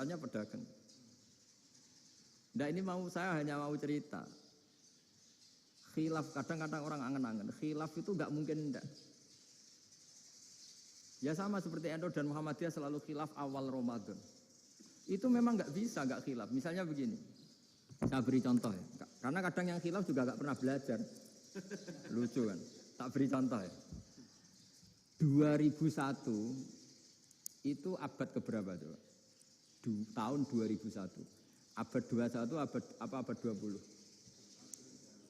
asalnya pedagang. Nah ini saya hanya mau cerita. Khilaf, kadang-kadang orang angen-angen. Khilaf itu nggak mungkin enggak. Ya sama seperti NU dan Muhammadiyah selalu khilaf awal Ramadan. Itu memang nggak bisa nggak khilaf. Misalnya begini, saya beri contoh ya. Karena kadang yang khilaf juga nggak pernah belajar. Lucu kan? Tak beri contoh ya. 2001 itu abad keberapa coba? Tahun 2001. Abad 21 abad 20?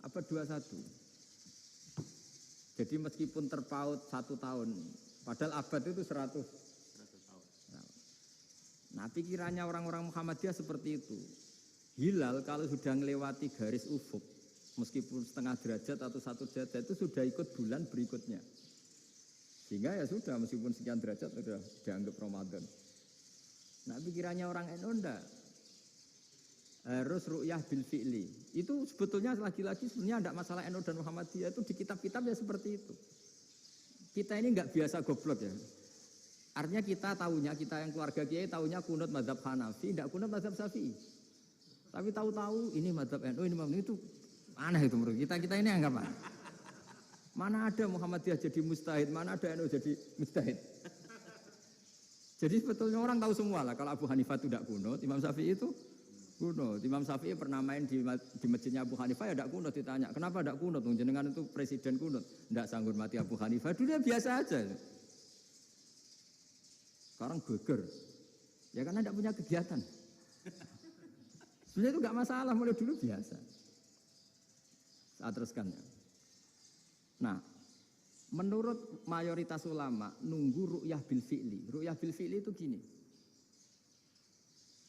Abad 21. Jadi meskipun terpaut 1 tahun, padahal abad itu 100 tahun. Nah pikirannya orang-orang Muhammadiyah seperti itu. Hilal kalau sudah melewati garis ufuk, meskipun setengah derajat atau 1 derajat itu sudah ikut bulan berikutnya. Sehingga ya sudah meskipun sekian derajat sudah dianggap Ramadan. Nah pikirannya orang NU enggak. Harus ru'yah bil fi'li. Itu sebetulnya lagi-lagi sebenarnya tidak masalah NU dan Muhammadiyah, itu di kitab-kitab ya seperti itu. Kita ini enggak biasa goblok ya. Artinya kita yang keluarga kiai tahunya kunut mazhab Hanafi, enggak kunut mazhab Syafi'i. Tapi tahu-tahu ini mazhab NU, ini itu aneh itu menurut kita ini anggap apa? Mana ada Muhammadiyah jadi mustahid, mana ada NU jadi mustahid. Jadi sebetulnya orang tahu semua lah kalau Abu Hanifah itu tidak kunut, Imam Syafi'i itu kunut. Imam Syafi'i pernah main di masjidnya Abu Hanifah ya tidak kunut, ditanya kenapa tidak kunut? Jenengan itu presiden kunut, tidak sanggup mati Abu Hanifah. Dulu biasa aja. Sekarang geger, ya karena tidak punya kegiatan. Sebenarnya itu nggak masalah, mulai dulu biasa. Saya teruskan ya. Nah, menurut mayoritas ulama nunggu ru'yah bil fi'li. Ru'yah bil fi'li itu gini.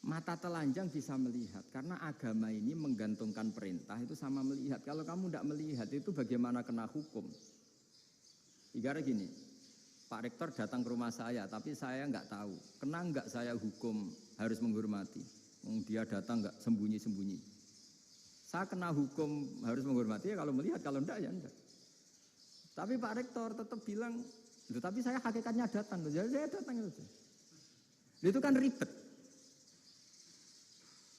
Mata telanjang bisa melihat, karena agama ini menggantungkan perintah itu sama melihat. Kalau kamu tidak melihat itu bagaimana kena hukum? Ibarat gini, Pak Rektor datang ke rumah saya, tapi saya nggak tahu, kena nggak saya hukum harus menghormati? Dia datang nggak sembunyi-sembunyi. Saya kena hukum harus menghormati ya kalau melihat, kalau enggak ya enggak. Tapi Pak Rektor tetap bilang, tapi saya hakikatnya datang, jadi saya datang itu. Itu kan ribet.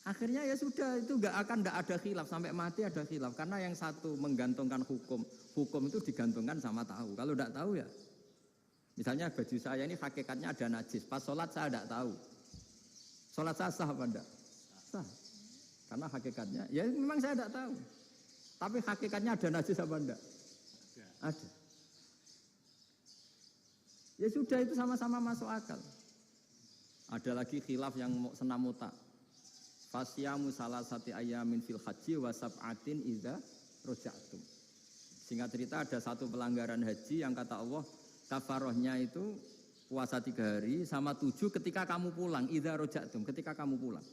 Akhirnya ya sudah, itu nggak ada khilaf sampai mati ada khilaf, karena yang satu menggantungkan hukum itu digantungkan sama tahu. Kalau tidak tahu ya, misalnya baju saya ini hakikatnya ada najis, pas sholat saya tidak tahu, sholat saya sah apa enggak? Sah, karena hakikatnya ya memang saya tidak tahu, tapi hakikatnya ada najis apa enggak? Ada. Ya sudah, itu sama-sama masuk akal. Ada lagi khilaf yang senam muta. Fasyamu salasati ayamin fil haji wa sab'atin idza raja'tum. Singkat cerita ada satu pelanggaran haji yang kata Allah kafarohnya itu puasa 3 hari sama 7 ketika kamu pulang, idza raja'tum, ketika kamu pulang.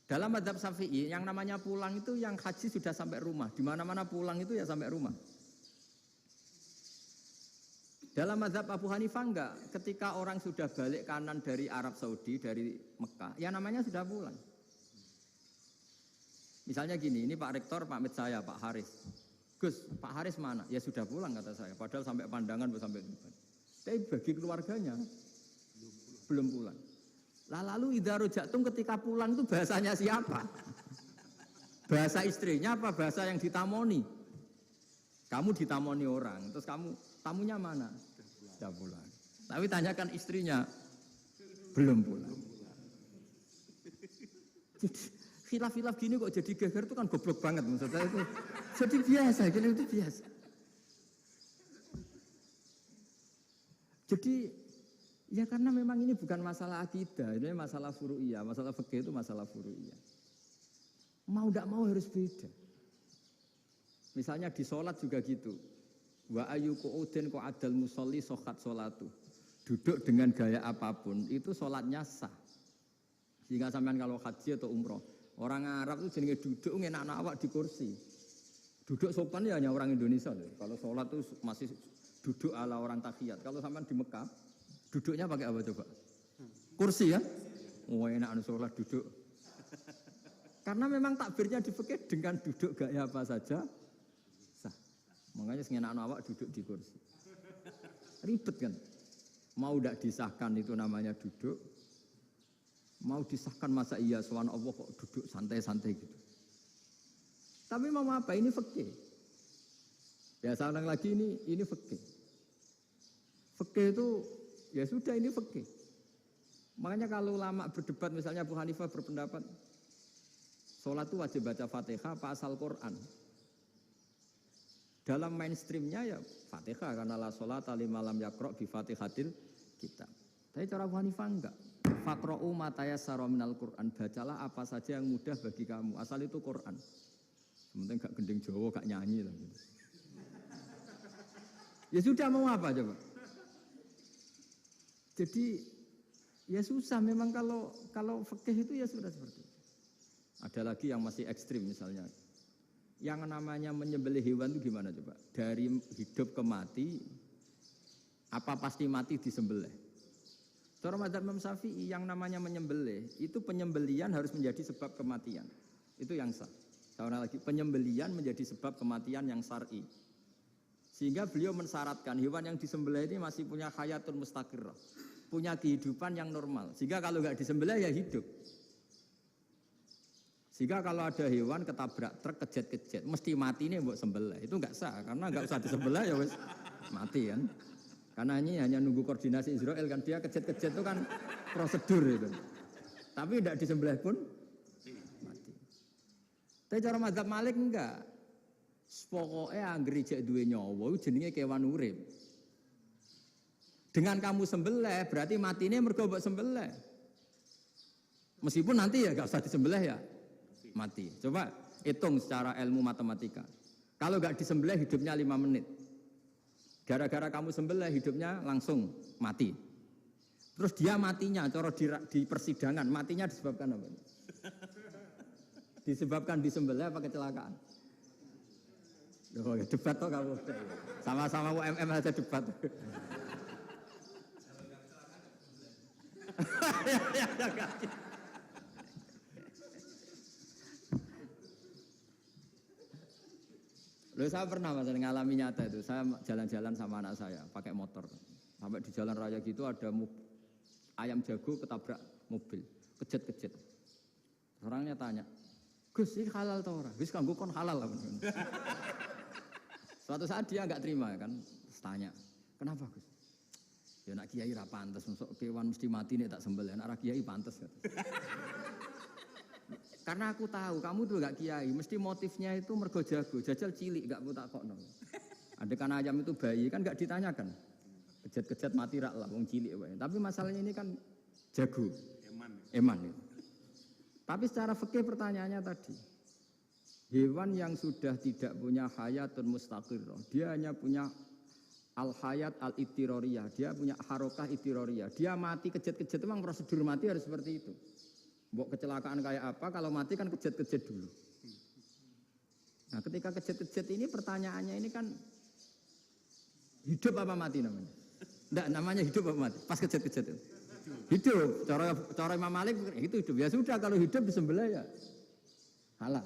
Dalam mazhab Syafi'i yang namanya pulang itu yang haji sudah sampai rumah. Di mana-mana pulang itu ya sampai rumah. Dalam mazhab Abu Hanifah enggak, ketika orang sudah balik kanan dari Arab Saudi, dari Mekah, ya namanya sudah pulang. Misalnya gini, ini Pak Rektor pamit saya, Pak Haris. Gus, Pak Haris mana? Ya sudah pulang kata saya, padahal sampai pandangan sampai depan. Tapi bagi keluarganya belum pulang. Lalu idza raja'tum ketika pulang itu bahasanya siapa? Bahasa istrinya apa bahasa yang ditamoni? Kamu ditamoni orang, terus kamu tamunya mana? Sudah pulang. Tapi tanyakan istrinya, belum pulang. Jadi khilaf-khilaf gini kok jadi geger itu kan goblok banget maksud saya itu. Jadi biasa, gini itu biasa. Jadi ya karena memang ini bukan masalah akidah, ini masalah furu'iyah, masalah fikih itu masalah furu'iyah. Mau tidak mau harus beda. Misalnya di sholat juga gitu. Wa ayu qu'udin qu'adal musolli sokat sholatu. Duduk dengan gaya apapun itu sholatnya sah. Sehingga sampean kalau haji atau umroh, orang Arab itu jenenge duduk ngenak awak di kursi. Duduk sopan ya hanya orang Indonesia loh. Kalau sholat itu masih duduk ala orang tahiyat. Kalau sampean di Mekah, duduknya pakai apa coba? Kursi ya? Oh enak sholat duduk. Karena memang takbirnya di fikih dengan duduk gaya apa saja sah. Makanya sengenak awak duduk di kursi. Ribet kan? Mau tidak disahkan itu namanya duduk. Mau disahkan masa iya sowan Allah kok duduk santai-santai gitu. Tapi mau apa? Ini fikih. Ya saya ulang lagi ini fikih. Fikih itu ya sudah ini fikih. Makanya kalau ulama berdebat misalnya Abu Hanifah berpendapat sholat itu wajib baca Fatihah apa asal Quran. Dalam mainstreamnya ya Fatihah karena la sholat lima lam yakro bi Fatihatil kitab. Tapi cara Abu Hanifah enggak. Faqra'u ma tayassara minal Quran. Bacalah apa saja yang mudah bagi kamu. Asal itu Quran. Sementing gak gending Jawa, gak nyanyi lah. Ya sudah mau apa coba? Jadi ya susah memang kalau fikih itu ya sudah seperti itu. Ada lagi yang masih ekstrim misalnya. Yang namanya menyembelih hewan itu gimana coba? Dari hidup ke mati, apa pasti mati disembelih? Cara mazhab Imam Syafi'i yang namanya menyembelih, itu penyembelian harus menjadi sebab kematian. Itu yang sah. Cara lagi, penyembelian menjadi sebab kematian yang syar'i. Sehingga beliau mensyaratkan hewan yang disembelih ini masih punya hayatun mustaqirrah. Punya kehidupan yang normal. Sehingga kalau nggak disembelih ya hidup. Sehingga kalau ada hewan ketabrak truk kejet-kejet, mesti mati ini buat sembelih. Itu nggak sah, karena nggak usah disembelih ya wes mati kan. Karena ini hanya nunggu koordinasi Israel kan, dia kejet-kejet itu kan prosedur itu. Tapi tidak disembelih pun mati. Tapi cara mazhab Malik enggak. Pokoknya anggere jek duwe nyawa jenenge kewan urip. Dengan kamu sembelih berarti matine mergo mbok sembelih. Meskipun nanti ya enggak usah disembelih ya mati. Coba hitung secara ilmu matematika. Kalau enggak disembelih hidupnya 5 menit. Gara-gara kamu sembelih hidupnya langsung mati. Terus dia matinya, cara di persidangan, matinya disebabkan apa? Disebabkan disembelih apa kecelakaan? Oh, ya debat toh kamu. Sama-sama UMM aja debat. Loh, saya pernah mas ngalami nyata itu, saya jalan-jalan sama anak saya pakai motor, sampai di jalan raya gitu ada ayam jago ketabrak mobil, kejet-kejet. Orangnya tanya, Gus ini halal tau ora? Wis kanggo kon halal lah. Suatu saat dia nggak terima kan, tanya, kenapa Gus? Ya nak kiai ra pantes, masuk kewan mesti mati nih tak sembelih, nak kiai pantes. Karena aku tahu kamu tuh gak kiai, mesti motifnya itu mergo jago, jajal cilik gak tak kokno. Adekan ayam itu bayi kan gak ditanyakan, kejet-kejet mati rak lah, wong cilik wae. Tapi masalahnya ini kan jago, eman. Tapi secara fikih pertanyaannya tadi, hewan yang sudah tidak punya hayatun mustaqirrah, dia hanya punya al-hayat al-ittiroriyah, dia punya harokah ittiroriyah, dia mati kejet-kejet memang prosedur mati harus seperti itu. Mbok kecelakaan kayak apa, kalau mati kan kejet-kejet dulu. Nah ketika kejet-kejet ini pertanyaannya ini kan hidup apa mati namanya? Enggak, namanya hidup apa mati? Pas kejet-kejet itu. Hidup, cara Imam Malik itu hidup. Ya sudah kalau hidup disembelih ya halal.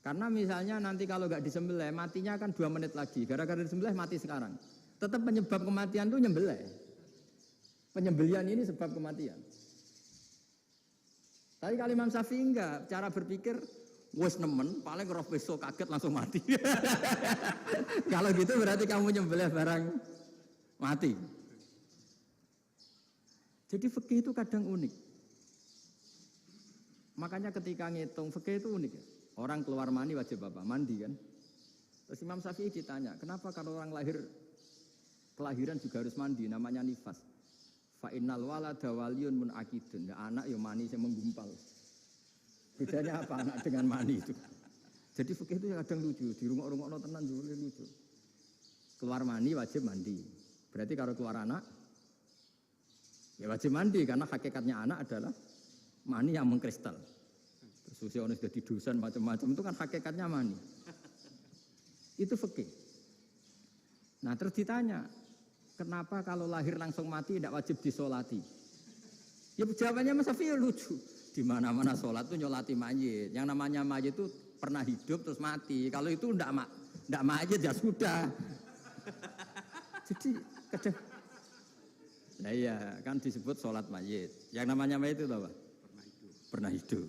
Karena misalnya nanti kalau nggak disembelih matinya kan 2 menit lagi. Gara-gara disembelih mati sekarang. Tetap penyebab kematian itu nyembelih. Penyembelian ini sebab kematian. Tapi kalau Imam Syafi'i enggak, cara berpikir wes nemen, paling roh besok kaget langsung mati. Kalau gitu berarti kamu nyembelih barang mati. Jadi fikih itu kadang unik. Makanya ketika ngitung fikih itu unik ya. Orang keluar mani wajib apa? Mandi kan. Terus Imam Syafi'i ditanya, kenapa kalau orang kelahiran juga harus mandi? Namanya nifas. Fa innal walada waliyun munakidun. Ya, anak ya mani yang menggumpal. Bedanya apa anak dengan mani itu? Jadi fikih itu kadang lucu, di rungok-rungokno tenan juga lucu. Keluar mani wajib mandi. Berarti kalau keluar anak ya wajib mandi karena hakikatnya anak adalah mani yang mengkristal. Terus usia sudah di dosan macam-macam itu kan hakikatnya mani. Itu fikih. Nah terus ditanya, kenapa kalau lahir langsung mati tidak wajib disolati? Ya jawabannya Mas Syafi'i lucu. Di mana-mana sholat itu nyolati mayit. Yang namanya mayit itu pernah hidup terus mati. Kalau itu ndak mayit ya sudah. Jadi kadang, nah iya kan disebut sholat mayit. Yang namanya mayit itu apa? pernah hidup.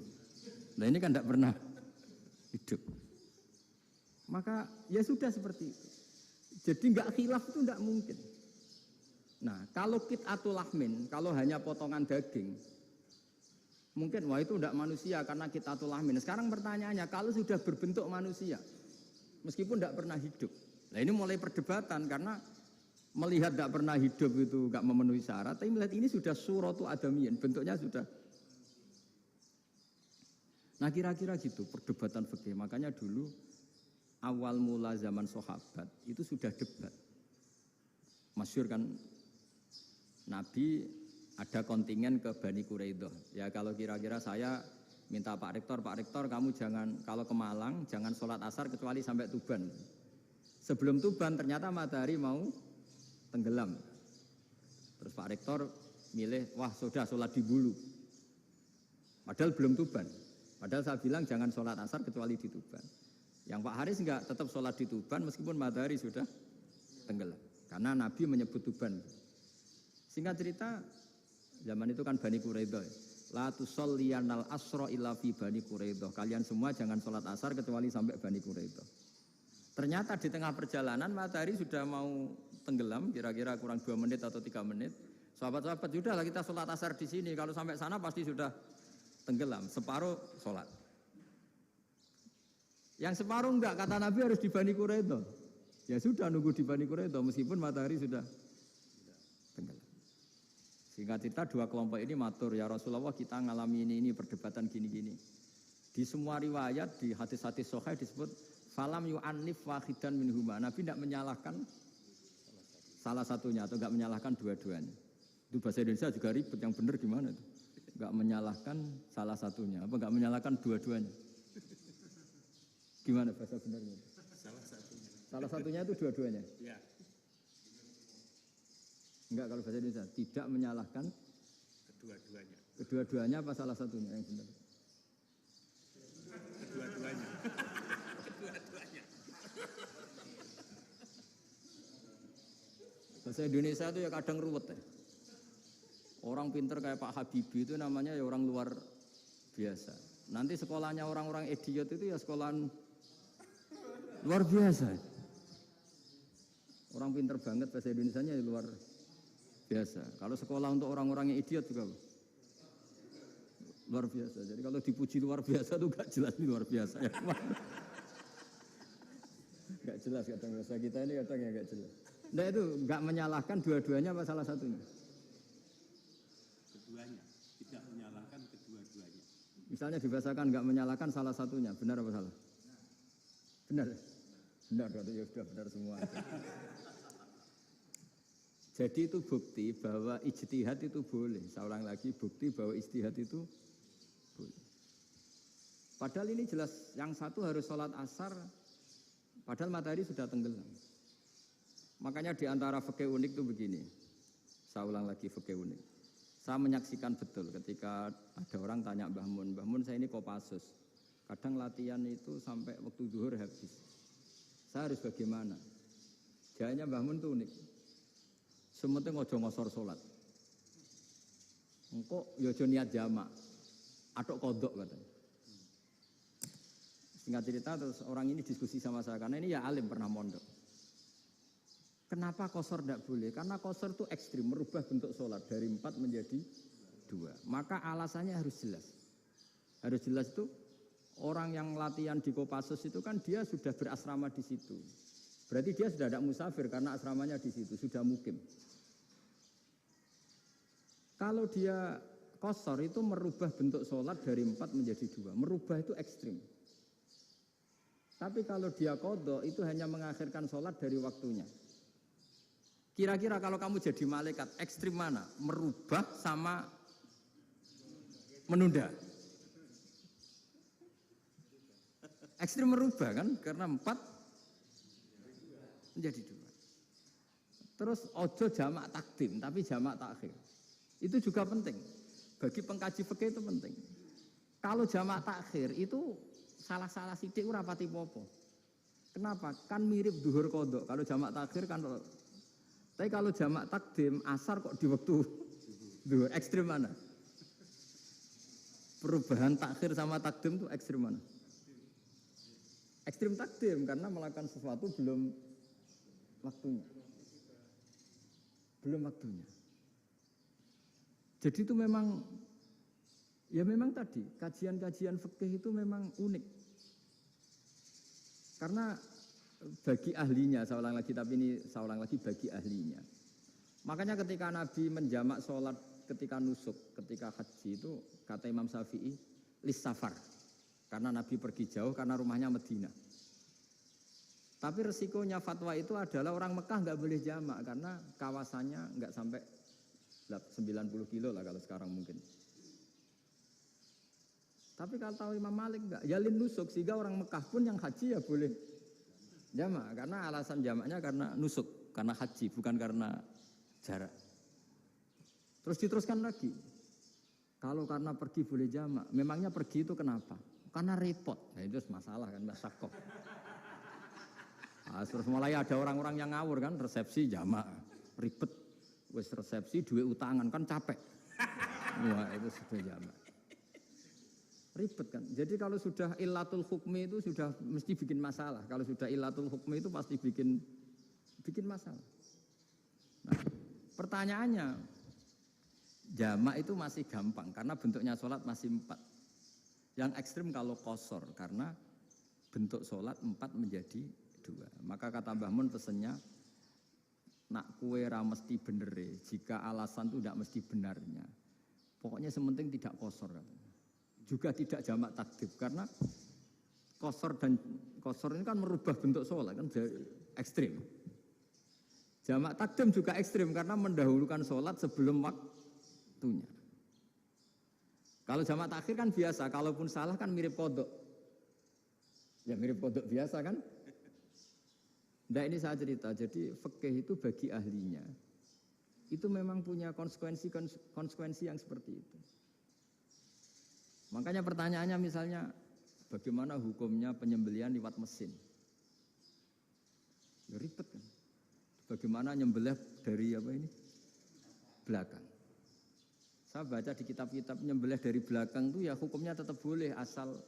Nah ini kan tidak pernah hidup. Maka ya sudah seperti itu. Jadi nggak khilaf itu nggak mungkin. Nah kalau qit'atul lahmin, kalau hanya potongan daging, mungkin wah itu tidak manusia karena qit'atul lahmin. Sekarang pertanyaannya, kalau sudah berbentuk manusia, meskipun tidak pernah hidup. Nah ini mulai perdebatan karena melihat tidak pernah hidup itu nggak memenuhi syarat, tapi melihat ini sudah suratu adamiyin, bentuknya sudah. Nah kira-kira gitu perdebatan fikih. Makanya dulu awal mula zaman sahabat itu sudah debat. Masyhur kan Nabi ada kontingen ke Bani Quraidah. Ya kalau kira-kira saya minta Pak Rektor kamu jangan kalau ke Malang jangan sholat asar kecuali sampai Tuban. Sebelum Tuban ternyata matahari mau tenggelam. Terus Pak Rektor milih, wah sudah sholat di Bulu. Padahal belum Tuban. Padahal saya bilang jangan sholat asar kecuali di Tuban. Yang Pak Haris enggak, tetap sholat di Tuban meskipun matahari sudah tenggelam. Karena Nabi menyebut Tuban. Singkat cerita, zaman itu kan Bani Quraidah. La tusolliyanal asra illa fi Bani Quraidah. Kalian semua jangan sholat asar kecuali sampai Bani Quraidah. Ternyata di tengah perjalanan matahari sudah mau tenggelam, kira-kira kurang 2 menit atau 3 menit. Sahabat-sahabat, sudahlah kita sholat asar di sini. Kalau sampai sana pasti sudah tenggelam. Separuh sholat. Yang separuh enggak, kata Nabi harus di Bani Quraidah. Ya sudah nunggu di Bani Quraidah meskipun matahari sudah tenggelam. Singkat cerita 2 kelompok ini matur, ya Rasulullah kita ngalami ini perdebatan gini-gini. Di semua riwayat, di hadis-hadis sahih disebut falam yu'annif wahidan minhuma. Nabi tidak menyalahkan salah satunya atau enggak menyalahkan dua-duanya. Itu bahasa Indonesia juga ribet, yang benar gimana itu? Enggak menyalahkan salah satunya, apa enggak menyalahkan dua-duanya? Gimana bahasa benarnya? Salah satunya. Salah satunya itu dua-duanya? Ya. Enggak, kalau bahasa Indonesia tidak menyalahkan Kedua-duanya. Kedua-duanya apa salah satunya yang benar? Kedua-duanya. Kedua-duanya. Bahasa Indonesia itu ya kadang ruwet ya. Orang pinter kayak Pak Habibie itu namanya ya orang luar biasa. Nanti sekolahnya orang-orang idiot itu ya sekolahan luar biasa. Orang pinter banget bahasa Indonesianya ya luar biasa. Kalau sekolah untuk orang-orang yang idiot juga luar biasa. Jadi kalau dipuji luar biasa itu gak jelas ini luar biasa ya. Gak jelas kadang bahasa kita ini kadang ya gak jelas. Nah itu gak menyalahkan dua-duanya apa salah satunya? Keduanya. Tidak menyalahkan kedua-duanya. Misalnya dibahasakan gak menyalahkan salah satunya, benar apa salah? Benar. Benar, ya sudah benar semua. Jadi itu bukti bahwa ijtihad itu boleh. Saya ulang lagi, bukti bahwa ijtihad itu boleh. Padahal ini jelas yang satu harus sholat asar, padahal matahari sudah tenggelam. Makanya di antara fikih unik itu begini. Saya ulang lagi fikih unik. Saya menyaksikan betul ketika ada orang tanya Mbah Mun saya ini Kopassus. Kadang latihan itu sampai waktu zuhur habis. Saya harus bagaimana? Jawabnya Mbah Mun itu unik. Sementing ojo ngosor sholat. Engkau ya ojo niat jamak. Atok kodok katanya. Singkat cerita terus orang ini diskusi sama saya. Karena ini ya alim pernah mondok. Kenapa kosor tidak boleh? Karena kosor itu ekstrim. Merubah bentuk sholat dari 4 menjadi 2. Maka alasannya harus jelas. Harus jelas itu orang yang latihan di Kopassus itu kan dia sudah berasrama di situ. Berarti dia sudah tidak musafir karena asramanya di situ. Sudah mukim. Kalau dia kosor itu merubah bentuk sholat dari 4 menjadi 2. Merubah itu ekstrim. Tapi kalau dia qadha itu hanya mengakhirkan sholat dari waktunya. Kira-kira kalau kamu jadi malaikat, ekstrim mana? Merubah sama menunda? Ekstrim merubah kan? Karena 4 menjadi 2. Terus ojo jamak takdim, tapi jamak takhir. Itu juga penting. Bagi pengkaji fikih itu penting. Kalau jamak takhir itu salah-salah sidik ora pati popo. Kenapa? Kan mirip duhur kodok. Kalau jamak takhir kan. Tapi kalau jamak takdim asar kok di waktu duhur. Ekstrim mana? perubahan takhir sama takdim itu ekstrim mana? Ekstrim takdim karena melakukan sesuatu belum waktunya. Belum waktunya. Jadi itu memang, ya memang tadi, kajian-kajian fikih itu memang unik. Karena bagi ahlinya, saya ulang lagi, tapi ini saya ulang lagi bagi ahlinya. Makanya ketika Nabi menjamak sholat ketika nusuk, ketika haji itu, kata Imam Syafi'i, lis safar. Karena Nabi pergi jauh, karena rumahnya Madinah. Tapi resikonya fatwa itu adalah orang Mekah nggak boleh jamak, karena kawasannya nggak sampai 90 kilo lah kalau sekarang mungkin. Tapi kalau tahu Imam Malik enggak, yalin nusuk, sehingga orang Mekah pun yang haji ya boleh jamak, karena alasan jamaknya karena nusuk, karena haji, bukan karena jarak. Terus diteruskan lagi, kalau karena pergi boleh jamak, memangnya pergi itu kenapa? Karena repot, nah itu masalah kan, masyakoh. Nah, terus mulai ada orang-orang yang ngawur kan, resepsi jamak, ribet, wes resepsi duit utangan kan capek, wah itu sudah jamak. Ribet kan. Jadi kalau sudah illatul hukmi itu sudah mesti bikin masalah. Kalau sudah illatul hukmi itu pasti bikin masalah. Nah, pertanyaannya, jamak itu masih gampang karena bentuknya sholat masih 4. Yang ekstrim kalau qasar karena bentuk sholat 4 menjadi 2. Maka kata Mbah Mun pesennya, nak kue ra mesti bener, jika alasan itu tidak mesti benarnya. Pokoknya sementing tidak qasar. Juga tidak jamak takdim karena qasar ini kan merubah bentuk sholat kan ekstrim. Jamak takdim juga ekstrim karena mendahulukan sholat sebelum waktunya. Kalau jamak takhir kan biasa, kalaupun salah kan mirip kodok. Ya mirip kodok biasa kan. Nah ini saya cerita, jadi fikih itu bagi ahlinya itu memang punya konsekuensi yang seperti itu. Makanya pertanyaannya misalnya, bagaimana hukumnya penyembelihan lewat mesin? Ya ribet kan. Bagaimana nyembelih dari apa ini? Belakang. Saya baca di kitab-kitab nyembelih dari belakang itu ya hukumnya tetap boleh asal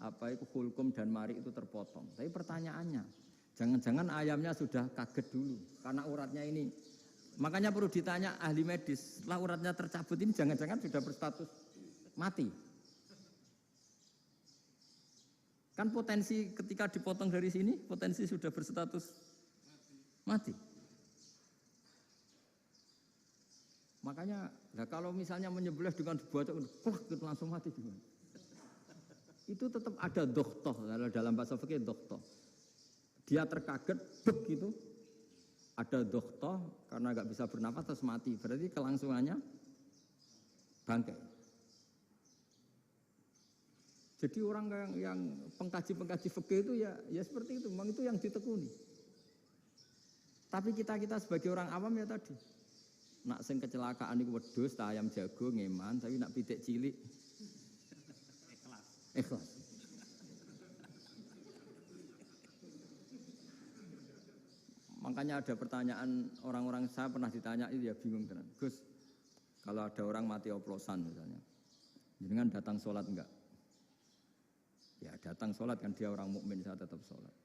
apa itu hulkum dan mari itu terpotong. Tapi pertanyaannya, jangan-jangan ayamnya sudah kaget dulu karena uratnya ini. Makanya perlu ditanya ahli medis, setelah uratnya tercabut ini jangan-jangan sudah berstatus mati. Kan potensi ketika dipotong dari sini, potensi sudah berstatus mati. Makanya, nah kalau misalnya menyembelih dengan dibuat itu langsung mati gimana? Itu tetap ada dokhtoh, dalam bahasa fikih dokhtoh. Dia terkaget, begitu, ada dokhtoh karena nggak bisa bernafas terus mati. Berarti kelangsungannya bangkai. Jadi orang yang pengkaji fikih itu ya seperti itu, memang itu yang ditekuni. Tapi kita sebagai orang awam ya tadi, nak sing kecelakaan itu wedhus, ayam jago ngeman, tapi nak pitik cilik ikhlas. Makanya ada pertanyaan orang-orang, saya pernah ditanya itu ya bingung tenan. Gus, kalau ada orang mati oplosan misalnya, jenengan datang sholat enggak? Ya datang sholat kan dia orang mukmin, saya tetap sholat.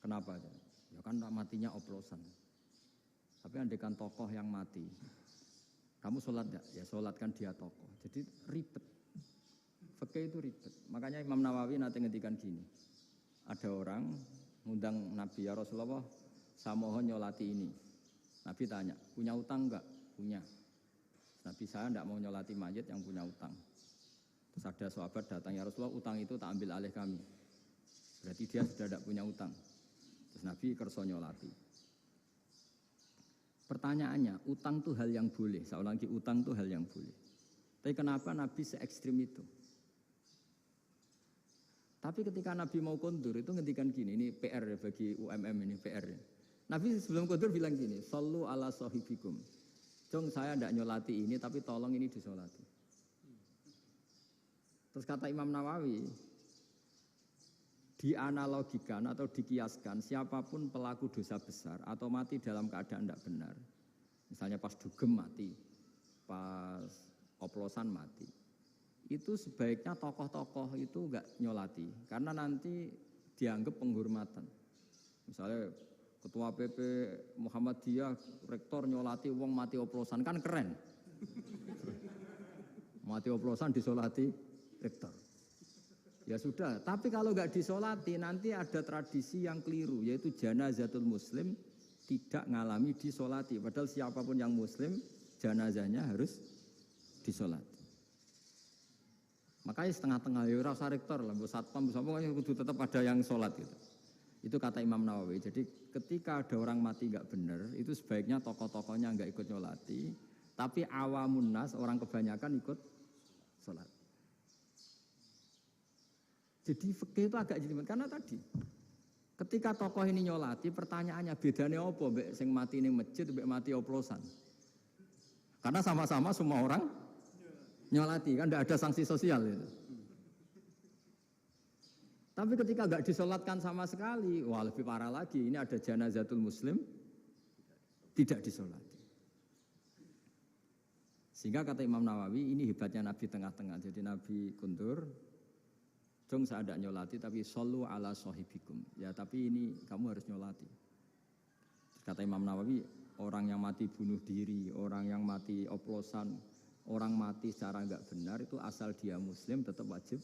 Kenapa? Ya kan matinya oplosan. Tapi andekan tokoh yang mati, kamu sholat enggak? Ya sholat kan dia tokoh. Jadi ribet. Fikih itu ribet. Makanya Imam Nawawi nanti ngendikan gini. Ada orang ngundang Nabi, ya Rasulullah, saya mohon nyolati ini. Nabi tanya, punya utang enggak? Punya. Nabi, saya enggak mau nyolati mayit yang punya utang. Terus ada sahabat datang, ya Rasulullah, utang itu tak ambil alih kami. Berarti dia sudah tidak punya utang. Terus Nabi kerso nyolati. Pertanyaannya, utang itu hal yang boleh. Saya ulang lagi, utang itu hal yang boleh. Tapi kenapa Nabi se-ekstrim itu? Tapi ketika Nabi mau kondur itu ngendikan gini, ini PR bagi UMM ini PR. Nabi sebelum kondur bilang gini, sallu ala sahibikum. Jong saya tidak nyolati ini, tapi tolong ini disolati. Terus kata Imam Nawawi, dianalogikan atau dikiaskan siapapun pelaku dosa besar atau mati dalam keadaan tidak benar. Misalnya pas dugem mati, pas oplosan mati. itu sebaiknya tokoh-tokoh itu enggak nyolati karena nanti dianggap penghormatan. Misalnya ketua PP Muhammadiyah rektor nyolati wong mati oplosan kan keren. Mati oplosan disolati rektor. Ya sudah, tapi kalau enggak disolati nanti ada tradisi yang keliru yaitu janazatul muslim tidak ngalami disolati. Padahal siapapun yang muslim janazahnya harus disolati. Makanya setengah-tengah ya rasa rektor lah, mbok satpam pokoknya kudu tetap ada yang sholat gitu. Itu kata Imam Nawawi. Jadi ketika ada orang mati enggak benar, itu sebaiknya tokoh-tokohnya enggak ikut nyolati, tapi awamun nas, orang kebanyakan ikut sholat. Jadi fikih itu agak jelimet karena tadi ketika tokoh ini nyolati, pertanyaannya bedanya apa mbek sing mati ning masjid mbek mati oplosan? Karena sama-sama semua orang nyolati kan tidak ada sanksi sosial itu. Tapi ketika enggak disolatkan sama sekali, wah lebih parah lagi. Ini ada janazatul muslim tidak disolati. Sehingga kata Imam Nawawi ini hebatnya Nabi tengah-tengah. Jadi Nabi kundur, jong saya tidak nyolati tapi shollu ala sahibikum. Ya tapi ini kamu harus nyolati. Kata Imam Nawawi, orang yang mati bunuh diri, orang yang mati oplosan, orang mati secara enggak benar itu asal dia muslim tetap wajib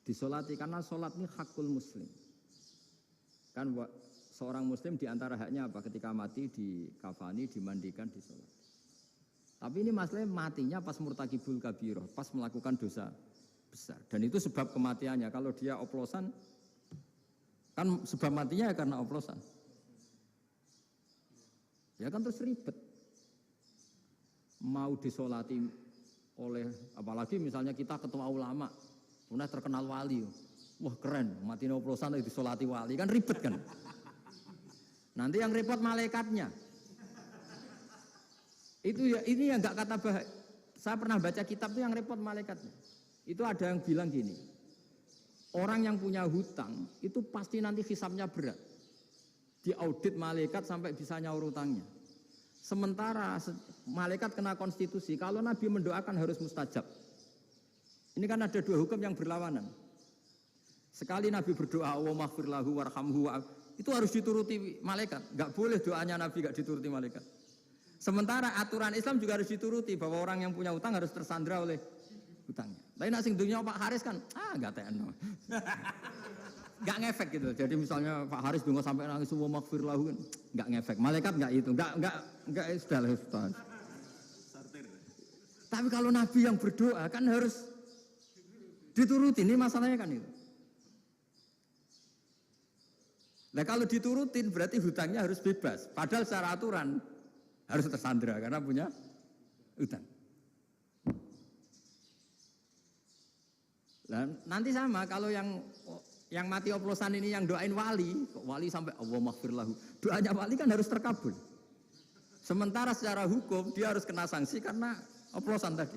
disolati karena solat ini hakul muslim. Kan seorang muslim diantara haknya apa? Ketika mati dikafani, dimandikan, disolat. Tapi ini masalahnya matinya pas murtakibul kabiroh, pas melakukan dosa besar. Dan itu sebab kematiannya. Kalau dia oplosan, kan sebab matinya ya karena oplosan. Ya kan terus ribet. Mau disolati oleh, apalagi misalnya kita ketua ulama, kemudian terkenal wali, wah keren, mati oplosan disolati wali, kan ribet kan? Nanti yang repot malaikatnya. Itu ya ini yang nggak kata bahaya. Saya pernah baca kitab itu yang repot malaikatnya. Itu ada yang bilang gini, orang yang punya hutang itu pasti nanti hisabnya berat, diaudit malaikat sampai bisa nyaur hutangnya. Sementara malaikat kena konstitusi, kalau Nabi mendoakan harus mustajab. Ini kan ada dua hukum yang berlawanan. Sekali Nabi berdoa, Allahumma ighfir lahu warhamhu, itu harus dituruti malaikat. Enggak boleh doanya Nabi enggak dituruti malaikat. Sementara aturan Islam juga harus dituruti bahwa orang yang punya hutang harus tersandra oleh hutangnya. Tapi nak sing dunia Pak Haris kan, enggak TN. Enggak ngefek gitu. Jadi misalnya Pak Haris donga sampai nangis Allahumma ighfir lahu kan enggak ngefek. Malaikat enggak itu, enggak sudah. Tapi kalau Nabi yang berdoa kan harus diturutin, ini masalahnya kan itu. Nah kalau diturutin berarti hutangnya harus bebas. Padahal secara aturan harus tersandra karena punya hutang. Nah, nanti sama kalau yang mati oplosan ini yang doain wali sampai Allahumma ighfir lahu. Doanya wali kan harus terkabul. Sementara secara hukum dia harus kena sanksi karena oplosan tadi.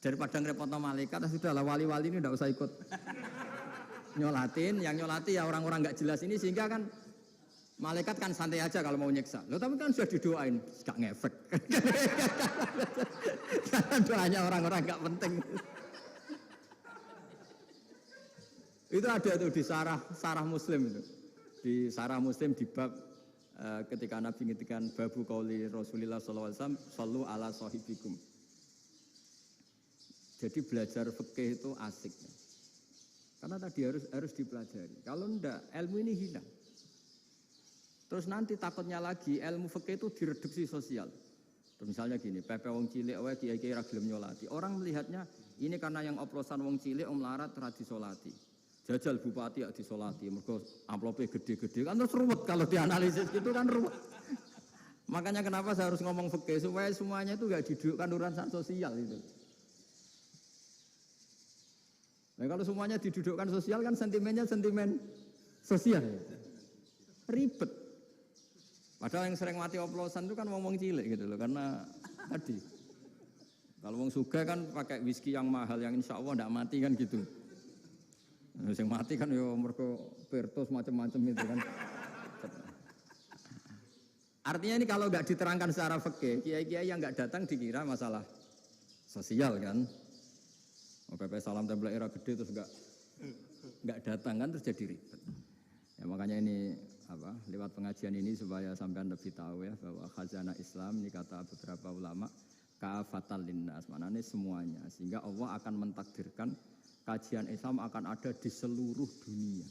Daripada ngerepotno malaikat, sudahlah wali-wali ini tidak usah ikut nyolatin. Yang nyolati ya orang-orang nggak jelas ini sehingga kan malaikat kan santai aja kalau mau nyiksa. Loh tapi kan sudah didoain, nggak ngefek. Doanya orang-orang nggak penting. Itu ada tuh di sarah Muslim itu. Di sarah Muslim di bab ketika Nabi ngintikan babu qauli Rasulullah sallallahu alaihi wasallam shallu ala sahibikum. Jadi belajar fikih itu asik. Karena tadi harus dipelajari. Kalau enggak, ilmu ini hilang. Terus nanti takutnya lagi ilmu fikih itu direduksi sosial. Terus misalnya gini, pepe wong cilik wae kiai-kiai ra gelem nyolati. Orang melihatnya ini karena yang oplosan wong cilik melarat ra disolati. Jajal bupati ya disolati, mergo amplope gede-gede kan terus ruwet kalau dianalisis gitu kan ruwet. Makanya kenapa saya harus ngomong fikih supaya semuanya itu enggak didudukkan urusan sosial itu. Nah kalau semuanya didudukkan sosial kan sentimennya sentimen sosial. Ribet. Padahal yang sering mati oplosan itu kan ngomong cilik gitu loh. Karena tadi. Kalau wong sugih kan pakai whisky yang mahal yang insya Allah tidak mati kan gitu. Yang mati kan ya mergo Pertos macam-macam itu kan. Artinya ini kalau nggak diterangkan secara fikih, kiai-kiai yang nggak datang dikira masalah sosial kan. PP salam tempel era gede terus enggak datang kan terus jadi ribet. Ya makanya ini lewat pengajian ini supaya sampean lebih tahu ya bahwa khazanah Islam ini kata beberapa ulama ka'afatal linnas, maknanya semuanya, sehingga Allah akan mentakdirkan kajian Islam akan ada di seluruh dunia.